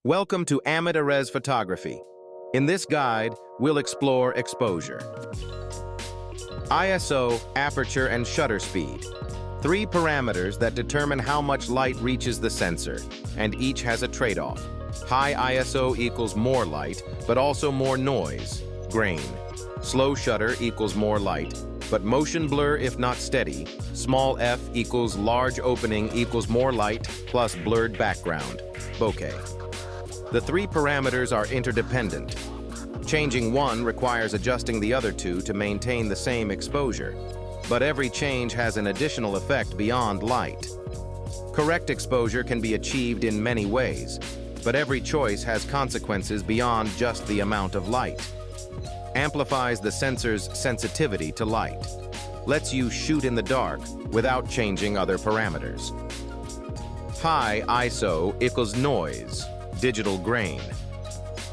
Welcome to Amit Erez Photography. In this guide, we'll explore exposure. ISO, aperture, and shutter speed. Three parameters that determine how much light reaches the sensor, and each has a trade-off. High ISO equals more light, but also more noise, grain. Slow shutter equals more light, but motion blur if not steady. Small f equals large opening equals more light plus blurred background, bokeh. The three parameters are interdependent. Changing one requires adjusting the other two to maintain the same exposure, but every change has an additional effect beyond light. Correct exposure can be achieved in many ways, but every choice has consequences beyond just the amount of light. Amplifies the sensor's sensitivity to light. Lets you shoot in the dark without changing other parameters. High ISO equals noise, digital grain,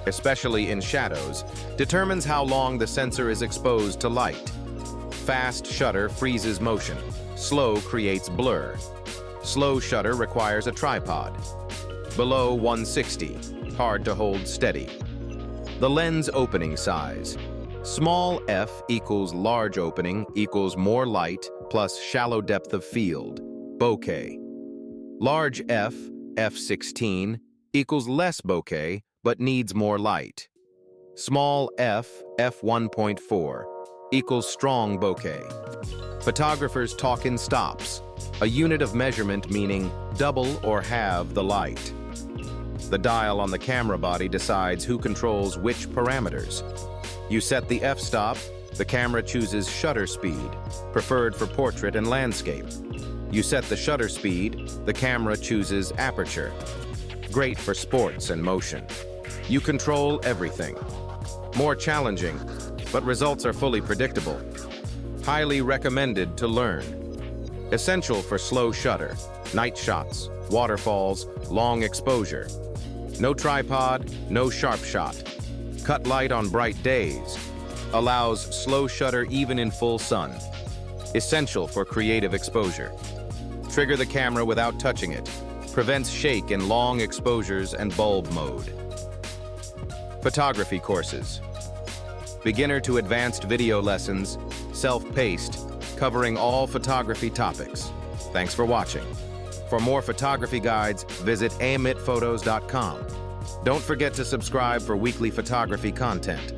especially in shadows, determines how long the sensor is exposed to light. Fast shutter freezes motion. Slow creates blur. Slow shutter requires a tripod. Below 160, hard to hold steady. The lens opening size. Small f equals large opening equals more light plus shallow depth of field, bokeh. Large f, f16, equals less bokeh but needs more light. Small f, f1.4, equals strong bokeh. Photographers talk in stops, a unit of measurement meaning double or halve the light. The dial on the camera body decides who controls which parameters. You set the f-stop, the camera chooses shutter speed, preferred for portrait and landscape. You set the shutter speed, the camera chooses aperture. Great for sports and motion. You control everything. More challenging, but results are fully predictable. Highly recommended to learn. Essential for slow shutter, night shots, waterfalls, long exposure. No tripod, no sharp shot. Cut light on bright days. Allows slow shutter even in full sun. Essential for creative exposure. Trigger the camera without touching it. Prevents shake in long exposures and bulb mode. Photography courses. Beginner to advanced video lessons, self-paced, covering all photography topics. Thanks for watching. For more photography guides, visit amitphotos.com. Don't forget to subscribe for weekly photography content.